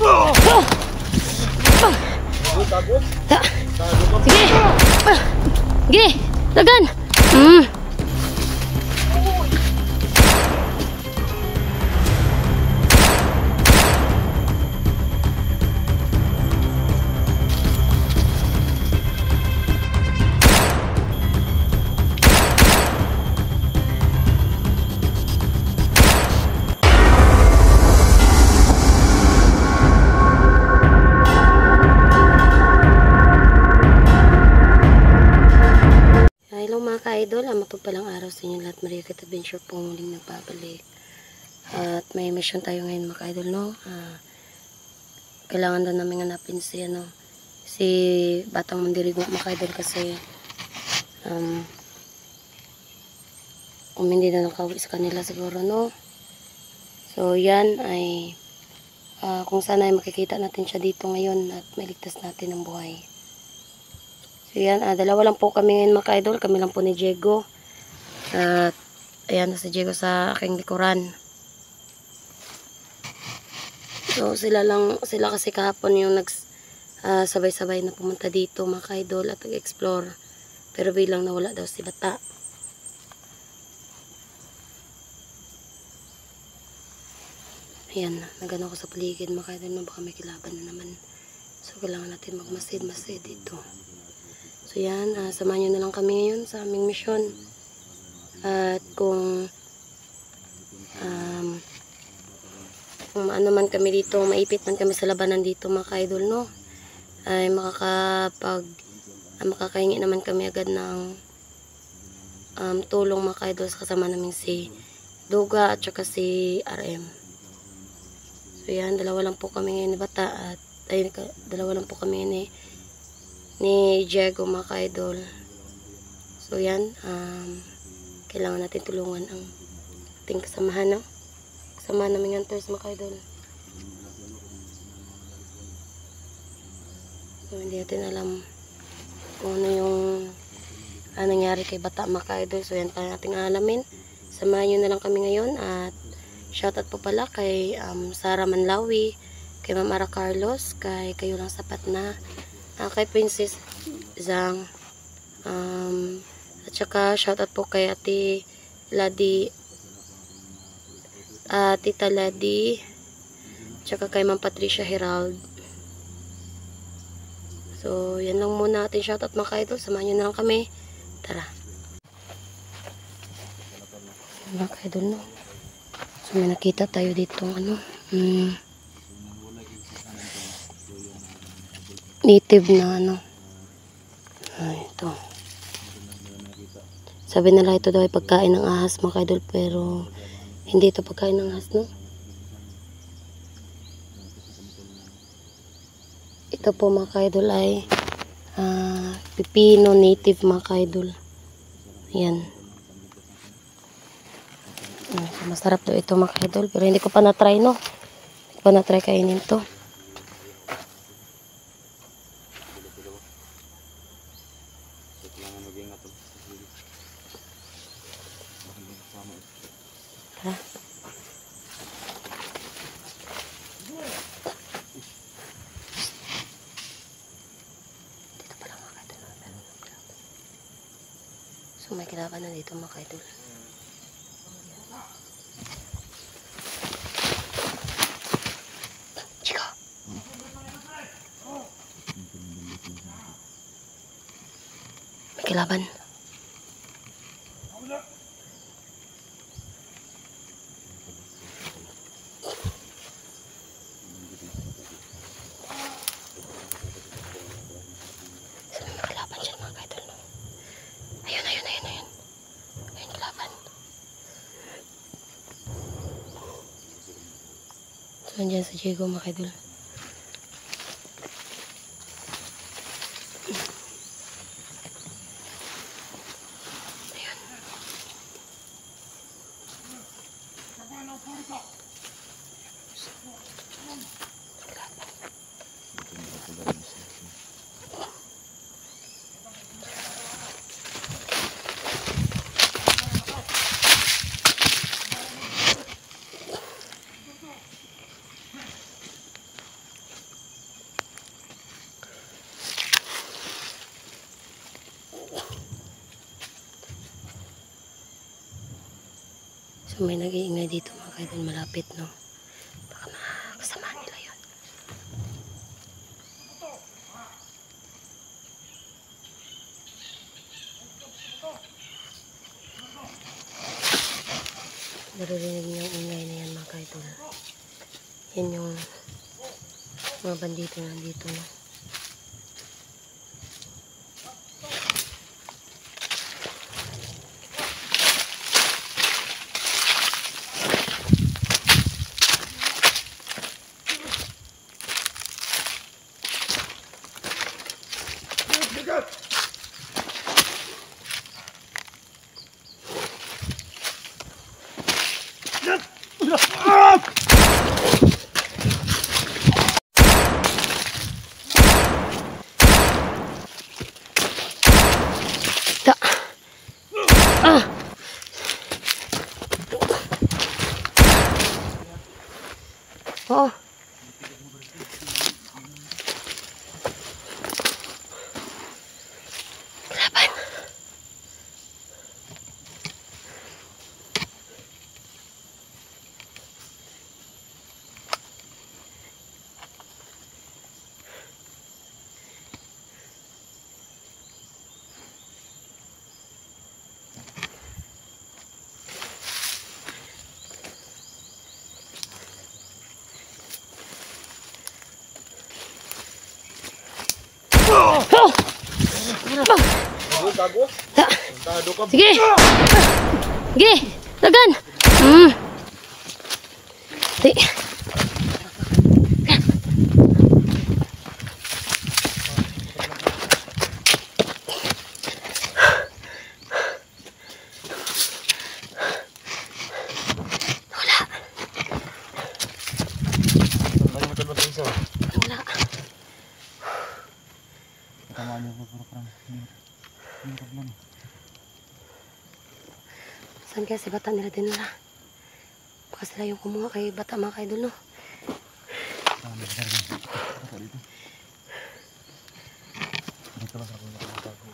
Sige. Sige. Dagan. Hello mga ka-idol, mapagpalang araw sa inyo lahat. Maria Kit Adventure po muling nagbabalik. At may mission tayo ngayon mga ka-idol, no? Kailangan daw namin hanapin si Batang Mandirigo mga ka-idol kasi hindi na nakauwi sa kanila siguro, no? So yan ay kung sana ay makikita natin siya dito ngayon at mailigtas natin ang buhay. So yan, dalawa lang po kami ngayon mga ka-idol. Kami lang po ni Diego. At ayan, si Diego sa aking likuran. So sila kasi kahapon yung sabay-sabay na pumunta dito mga ka-idol at nag-explore. Pero bilang nawala daw si Bata. Ayan, nagano ako sa paligid mga ka-idol na baka may kilaban na naman. So kailangan natin magmasid-masid dito. So yan, samahan nyo na lang kami ngayon sa aming mission. At kung ano man kami dito, maipit man kami sa labanan dito mga ka-idol, no? Ay makakahingi naman kami agad ng tulong mga ka-idol sa kasama namin si Duga at saka si RM. So yan, dalawa lang po kami ngayon ni Bata at dalawa lang po kami ni Diego mga ka-idol. So yan, kailangan natin tulungan ang ating kasamahan, no? Kasamahan namin hunters mga ka-idol. So hindi natin alam kung ano yung nangyari kay Bata mga ka-idol. So yan pa natin alamin. Samahan nyo na lang kami ngayon. At shoutout po pala kay Sarah Manlawi, kay Ma'am Ara Carlos, kay Kayo Lang Sapat Na, kay Princess Zhang, at saka shoutout po kay Ate Ladi, Tita Ladi, at saka kay Ma'am Patricia Herald. So yan lang muna ating shoutout mga ka-idol. Samahan nyo na lang kami. Tara mga ka-idol, no? So may nakita tayo dito native na ito. Sabi nila ito daw ay pagkain ng ahas mga ka-idol, pero hindi ito pagkain ng ahas, no? Ito po mga ka-idol ay pipino native mga ka-idol. Ayan. So masarap daw ito mga ka-idol, pero hindi ko pa na-try, no? Hindi ko pa na-try kainin to. So may kilaban na dito mga ka-idol. Chico. May kilaban. So, andyan sa Diego mga ka-idol. Ayan. So may nag-iingay dito mga kaidol, malapit no. Baka makasama nila yun. Naririnig niyo yung ingay na yan mga kaidol. Yan yung mga bandito nandito no. Da. Ah. Oh. Laban. Gago. Da. Tado ka. Sige. Sige. Lagan. Di. Ay, matulog ka isa. Wala. Tama niyo po puro parang hindi problem. Saan kaya si bata nila din nila? Baka sila yung kumuha kay bata mga kaidol no. Tama ka rin. Baka dito. Dito lang ako nakatago.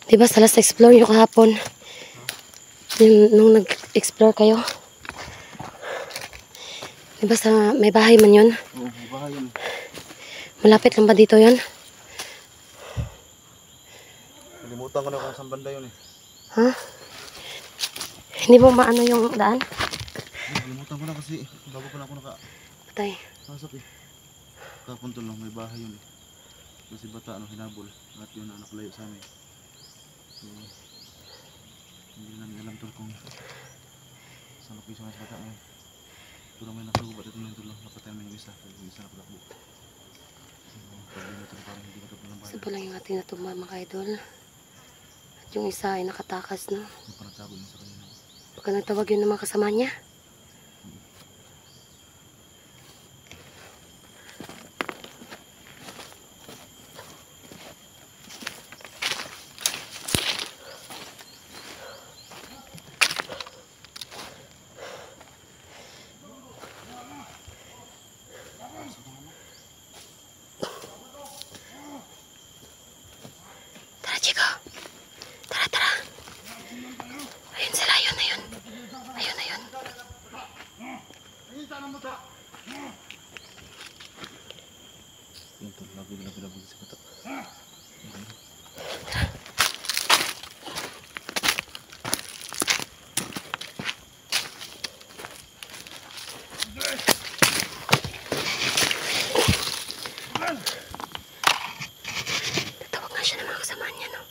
Diba sa last explore nyo kahapon? Nung nag-explore kayo? Diba sa may bahay man yun? Oo, baka yun. Malapit lang ba dito yun? Kalimutan ko na kung saan banda yun eh. Ha? Hindi mo maano yung daan? Kalimutan ko na kasi bago pa na ako Patay. nakapasok eh. Kapunto lang, may bahay yun eh. Kasi bata hinabol. At yun na nakalayo sa amin. So, hindi namin alam tol kung saan location sa bata ngayon. Pero may nakagubat ito ng tulong. Napatay namin yung isa. Yung isa napatakbo. So, pag yun ito parang hindi matapos ng bahay. Isa pa lang yung ating natumba mga idol. At yung isa ay nakatakas no. Yung panagtabo mo sa kanina. Baka nagtawag yun ng mga kasama niya. Tara, Chico. Tara, tara. Ayun sila, ayun, ayun. Ayun, ayun. Yung tol, labi sa bata. Tatawag nga siya ng mga kasama niya, no?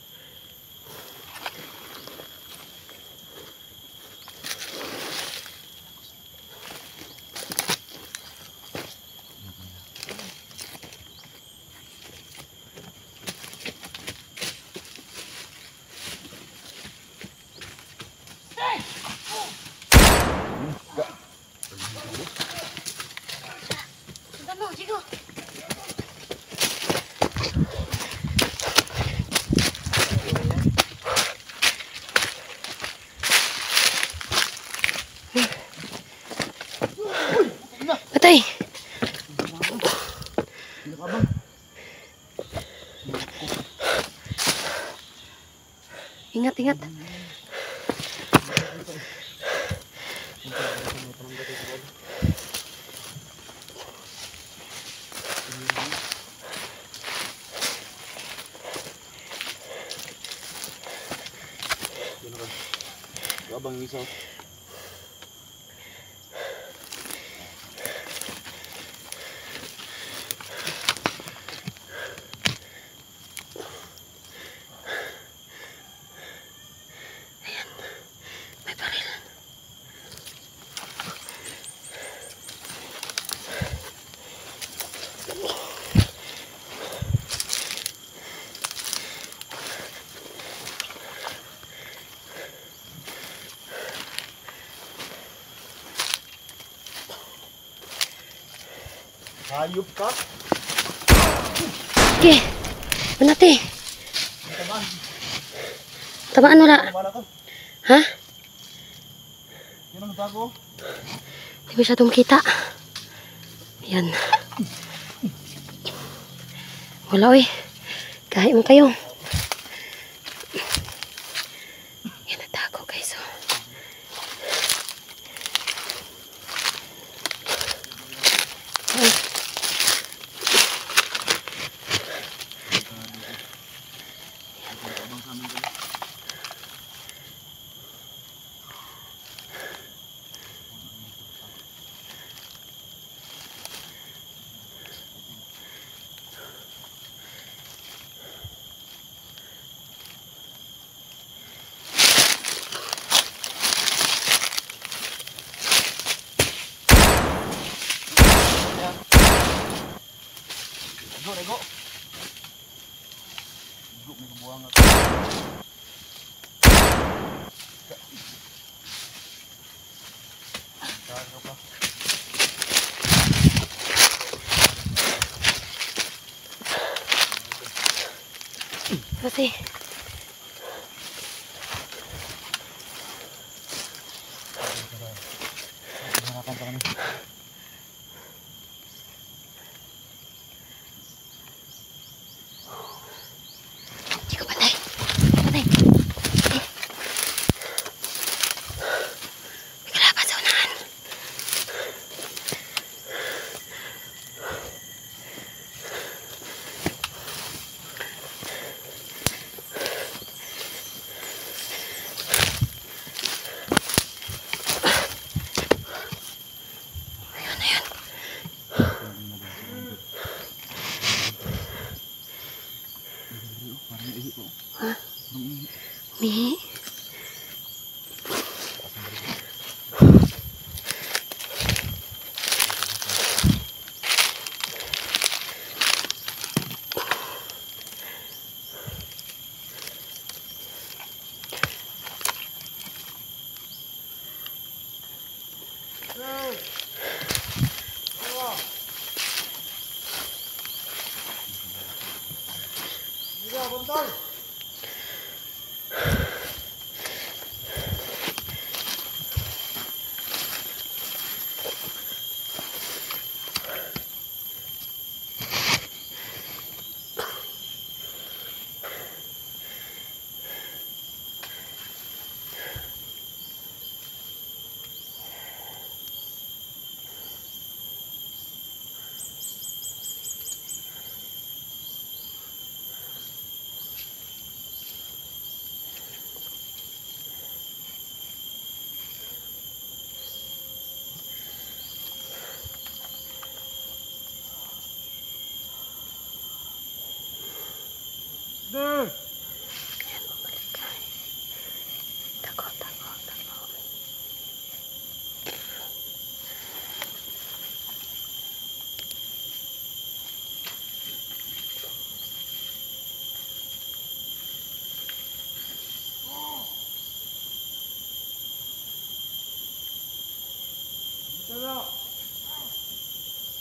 Ingat, ingat. Abang isa. May baril. Hayop ka? Okay. Manati. Tamaan wala. Wala to. Ha? Yan ang tago. Di masyadong kita. Yan. Wala oy. Kahit mo kayo. Yan ang tago guys. Oh. Ay. Abang sa amin dali. Go, go. Go, may kabuang ako. Tago pa. Kasi. Harapan pa kami. Hindi ko patay. Patay. Patay. May kalaban sa unahan. Ayun, ayun. Parang ihi po. Ha? Parang ihi. Mihi. Deh. Ayan, bumalik ka. Tako, tako, tako.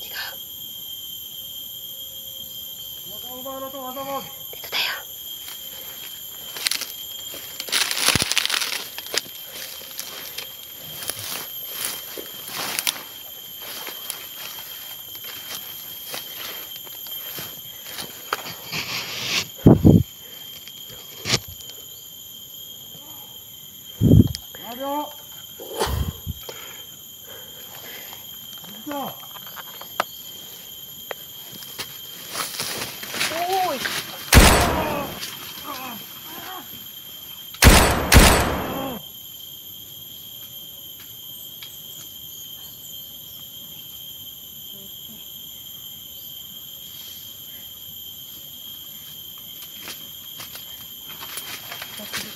Sige. Dito tayo.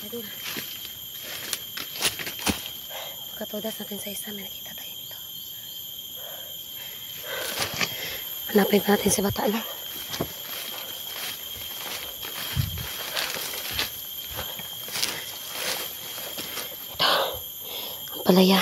idol. Pagkatodas natin sa isa, may nakita tayo nito. Hanapin pa natin si bata, no? Ito. Ang palaya.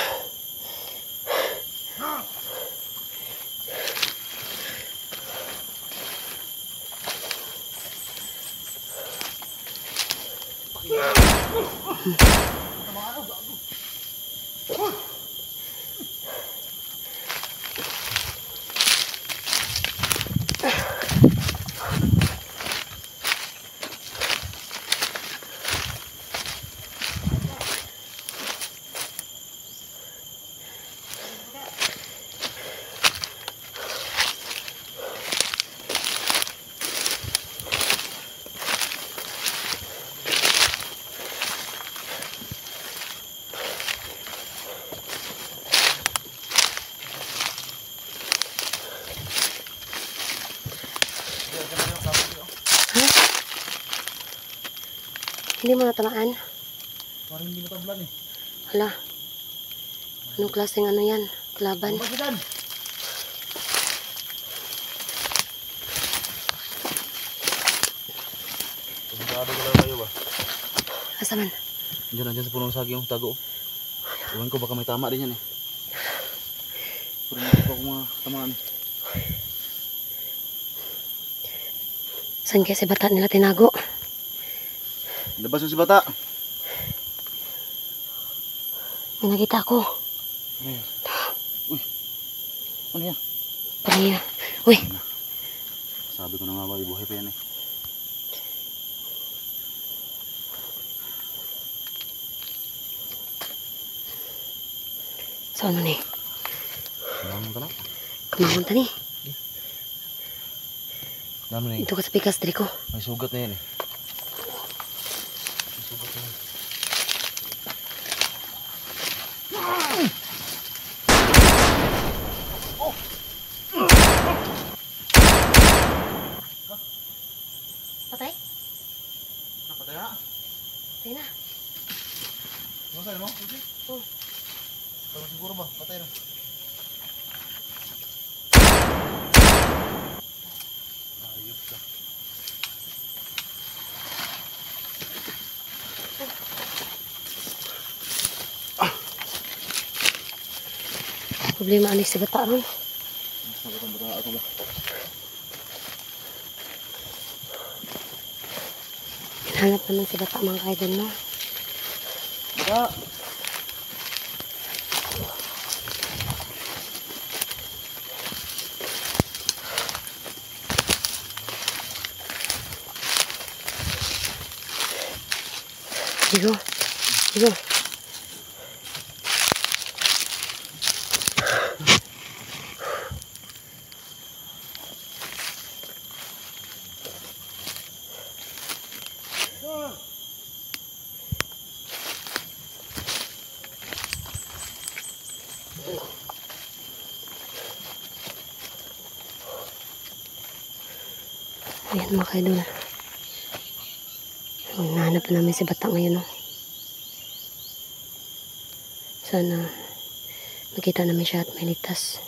Hindi mo natamaan? Parang hindi matablan eh. Hala. Anong klaseng ano yan? Kalaban? Basidan! Sigurado ko lang kayo ba? Asa man? Andiyan sa punong saging yung tago. Iwan ko baka may tama din yan eh. Pero hindi ko mga tamaan. Saan kaya si bata nila tinago? Labas yung si bata. May nakita ako. Ano yan? Uy. Ano yan? Palaya. Uy. Sabi ko na nga ba, buhay pa yan eh. So ano ni? Kamangon ka na? Kamangon ta ni. Dami na eh. Ito ka sa pikas, Drico. May sugat na yan eh. May sugat na yan. Patay? Napatay na? Patay na. Masaya mo? Susi? Oo. Tama siguro ba? Patay na. Ayop ka. Problema anis si bata ron. Sagot ang bata ako ba? Hanap naman si bata mga kaidol, no? Bata! Digo. Digo. Ayan mga kaidol. Hinahanap na namin si bata ngayon, no? Sana makita namin siya at may ligtas.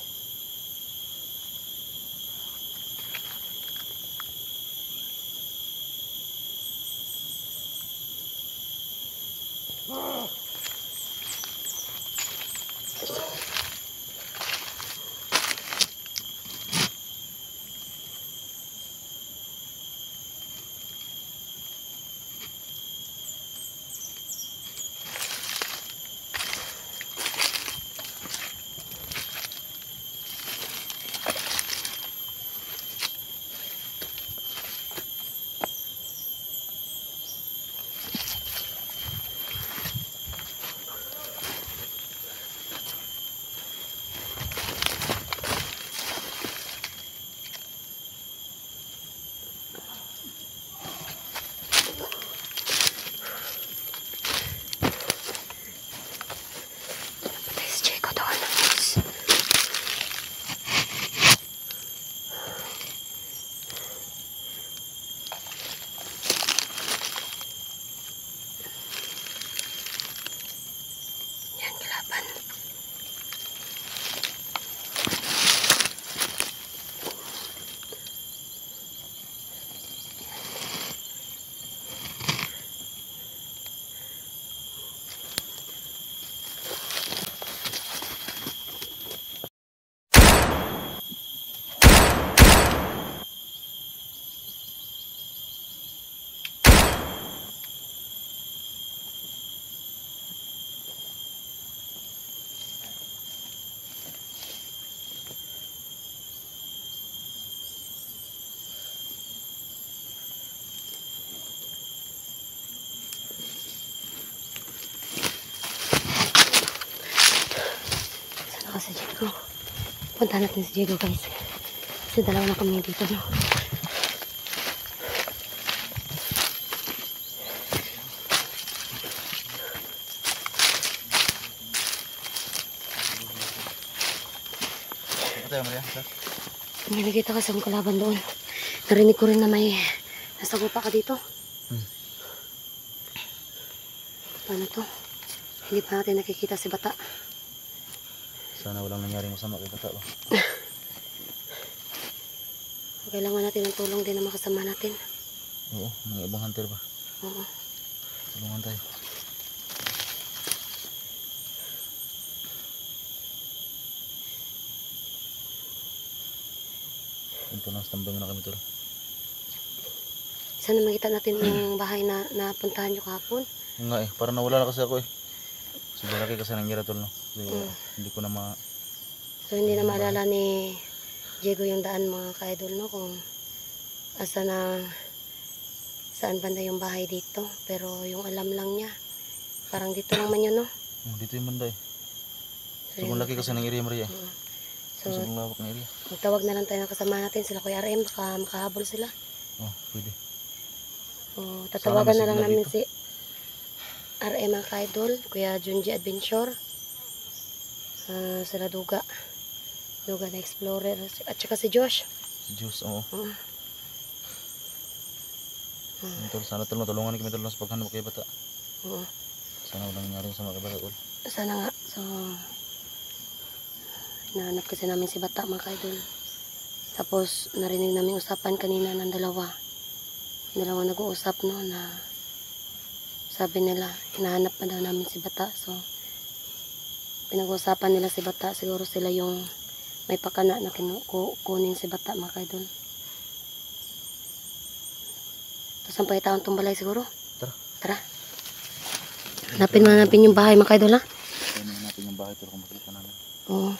No. Punta natin si Diego guys. Kasi dalawa na kami dito no. Ano tayo, Maria? May nakita kasi ang kalaban doon. Narinig ko rin na may nasagupa ka dito. Paano to? Hindi pa natin nakikita si bata. Sana walang nangyaring masama kay bata ba? Kailangan natin ng tulong din ng mga kasama natin. Oo, mga ibang hunter ba? Oo. Tulungan tayo. Ito na, standby muna kami tol. Sana makita natin yung bahay na napuntahan nyo kahapon. Yung nga parang nawala na kasi ako Kasi malaki kasi nangyari tol no. Kasi, hindi ko na So hindi na maalala ni Diego yung daan mga ka-idol no. Kung asa na saan banda yung bahay dito. Pero yung alam lang niya. Parang dito lang man yun no. Dito yung banda So, So malaki kasi ng area Maria. So So lawak ng area. magtawag na lang tayo ng kasama natin. Sila Kuya RM. Baka makahabol sila. Oh, pwede. So tatawagan na lang signal namin dito. si RM mga ka-idol. Kuya Junji Adventure. Sila Duga na Explorer at saka si Josh. Juice, oo. Oo. Tol, sana tol matulungan kami tol sa paghanap kay bata. Oo. Sana walang nangyari sa mga bata tol. Sana nga. So nahanap kasi namin si bata mga kaidol. Tapos narinig namin usapan kanina ng dalawa nag-uusap no na sabi nila hinahanap pa daw namin si bata. So pinag-uusapan nila si bata, siguro sila yung may pakana na kunin si bata mga kaidol. Tapos ang pakitaon tumbalay siguro. Tara. Hanapin yung bahay mga kaidol ha. Kaya hanapin yung bahay tol kung makita namin. Oo.